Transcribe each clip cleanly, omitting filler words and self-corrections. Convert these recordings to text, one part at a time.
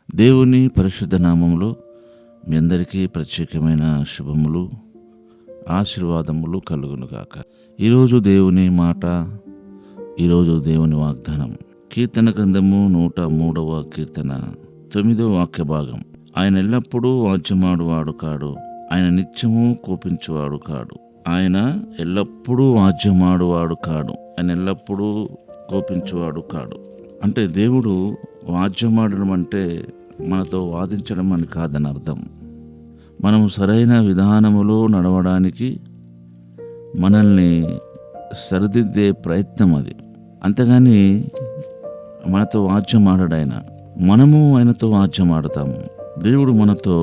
దేవుని పరిశుద్ధ నామములో మీ అందరికీ ప్రత్యేకమైన శుభములు, ఆశీర్వాదములు కలుగునుగాక. ఈరోజు దేవుని మాట, ఈరోజు దేవుని వాగ్దానం. కీర్తన గ్రంథము 103వ కీర్తన 9వ వాక్య భాగం. ఆయన ఎల్లప్పుడూ వాద్యమాడువాడు కాడు, ఆయన నిత్యము కోపించువాడు కాడు. ఆయన ఎల్లప్పుడూ వాద్యమాడువాడు కాడు, ఆయన ఎల్లప్పుడూ కోపించువాడు కాడు. అంటే దేవుడు వాద్యమాడడం అంటే మనతో వాదించడం అని కాదని అర్థం. మనము సరైన విధానములో నడవడానికి మనల్ని సరిదిద్దే ప్రయత్నం అది. అంతేగాని మనతో వాద్యమాడాయన, మనము ఆయనతో వాద్యమాడతాము. దేవుడు మనతో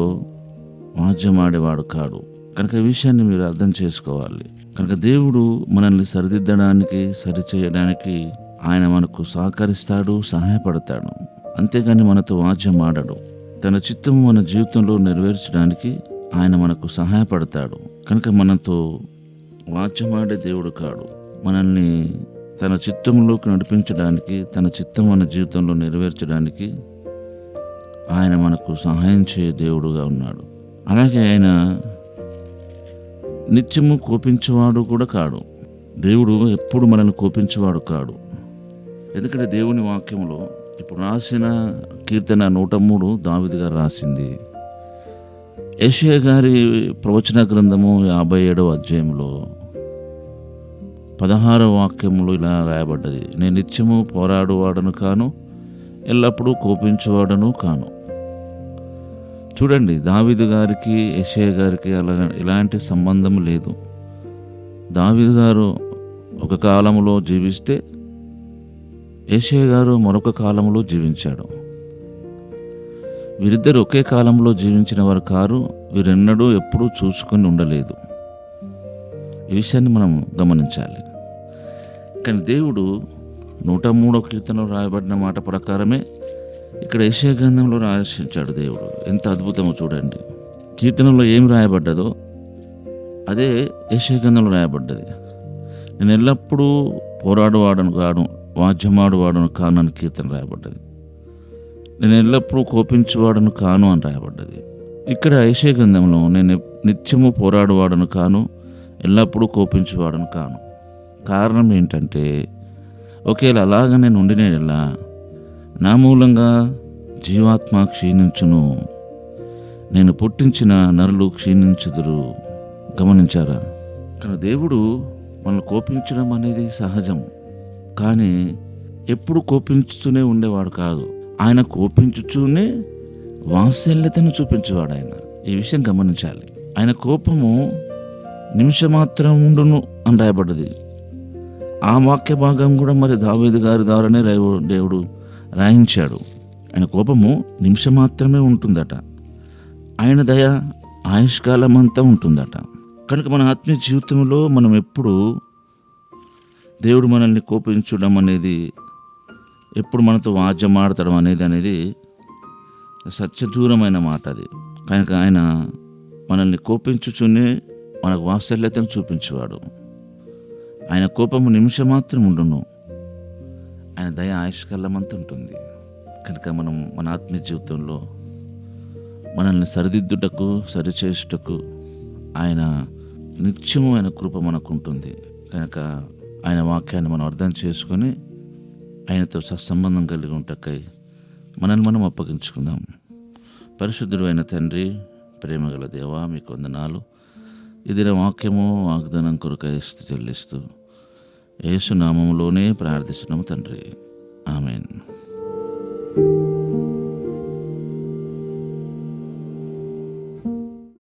వాద్యమాడేవాడు కాడు. కనుక ఈ విషయాన్ని మీరు అర్థం చేసుకోవాలి. కనుక దేవుడు మనల్ని సరిదిద్దడానికి, సరిచేయడానికి ఆయన మనకు సహకరిస్తాడు, సహాయపడతాడు. అంతేగాని మనతో వాద్యమాడడు. తన చిత్తము మన జీవితంలో నెరవేర్చడానికి ఆయన మనకు సహాయపడతాడు. కనుక మనతో వాద్యమాడే దేవుడు కాడు. మనల్ని తన చిత్తంలోకి నడిపించడానికి, తన చిత్తం మన జీవితంలో నెరవేర్చడానికి ఆయన మనకు సహాయం చేయ దేవుడుగా ఉన్నాడు. అలాగే ఆయన నిత్యము కోపించేవాడు కూడా కాడు. దేవుడు ఎప్పుడు మనల్ని కోపించేవాడు కాడు. ఎందుకంటే దేవుని వాక్యంలో ఇప్పుడు రాసిన కీర్తన 103 దావీదు గారు రాసింది. యెషయా గారి ప్రవచన గ్రంథము 57వ అధ్యాయంలో 16వ వాక్యములో ఇలా రాయబడ్డది: నేను నిత్యము పోరాడువాడను కాను, ఎల్లప్పుడూ కోపించేవాడను కాను. చూడండి, దావీదు గారికి యెషయా గారికి ఇలాంటి సంబంధం లేదు. దావీదు గారు ఒక కాలంలో జీవిస్తే యెషయా గారు మరొక కాలంలో జీవించాడు. వీరిద్దరు ఒకే కాలంలో జీవించిన వారు కారు. వీరెన్నడూ ఎప్పుడూ చూసుకొని ఉండలేదు. ఈ విషయాన్ని మనం గమనించాలి. కానీ దేవుడు 103వ కీర్తనలో రాయబడిన మాట ప్రకారమే ఇక్కడ యెషయా గ్రంథంలో రాసించాడు దేవుడు. ఎంత అద్భుతమో చూడండి. కీర్తనలో ఏం రాయబడ్డదో అదే యెషయా గ్రంథంలో రాయబడ్డది. నేను ఎల్లప్పుడూ పోరాడువాడను కాను, వాద్యమాడువాడను కాను అని కీర్తన రాయబడ్డది. నేను ఎల్లప్పుడూ కోపించేవాడను కాను అని రాయబడ్డది. ఇక్కడ యెషయా గ్రంథంలో నేను నిత్యము పోరాడువాడను కాను, ఎల్లప్పుడూ కోపించేవాడను కాను. కారణం ఏంటంటే, ఒకేలా అలాగా నేను ఉండినేలా నా మూలంగా జీవాత్మ క్షీణించును, నేను పుట్టించిన నరులు క్షీణించుదురు. గమనించారా? కానీ దేవుడు మనల్ని కోపించడం అనేది సహజం. కానీ ఎప్పుడు కోపించుతూనే ఉండేవాడు కాదు. ఆయన కోపించుతూనే వాత్సల్యతను చూపించేవాడు ఆయన. ఈ విషయం గమనించాలి. ఆయన కోపము నిమిషమాత్రం ఉండును అని రాయబడ్డది. ఆ వాక్య భాగం కూడా మరి దావీదు గారి ద్వారానే దేవుడు రాయించాడు. ఆయన కోపము నిమిషం మాత్రమే ఉంటుందట. ఆయన దయ ఆయుష్కాలం అంతా ఉంటుందట. కనుక మన ఆత్మీయ జీవితంలో మనం ఎప్పుడు దేవుడు మనల్ని కోపించడం అనేది, ఎప్పుడు మనతో వాద్యమాడతాడం అనేది సత్యదూరమైన మాట అది. కనుక ఆయన మనల్ని కోపించుచునే మనకు వాత్సల్యతను చూపించేవాడు. ఆయన కోపము నిమిషం మాత్రం ఉండును, ఆయన దయ ఆయుష్కాలమంతా ఉంటుంది. కనుక మనం మన ఆత్మీయ జీవితంలో మనల్ని సరిదిద్దుటకు, సరిచేయుటకు ఆయన నిత్యము ఆయన కృప మనకు ఉంటుంది. కనుక ఆయన వాక్యాన్ని మనం అర్థం చేసుకొని ఆయనతో సత్సంబంధం కలిగి ఉంటకై మనల్ని మనం అప్పగించుకుందాం. పరిశుద్ధుడు అయిన తండ్రి, ప్రేమగల దేవా, మీకు వందనాలు. ఇది వాక్యము వాగ్దానం కొరకై చెల్లిస్తూ యేసు నామములోనే ప్రార్థిస్తున్నాము తండ్రి. ఆమెన్.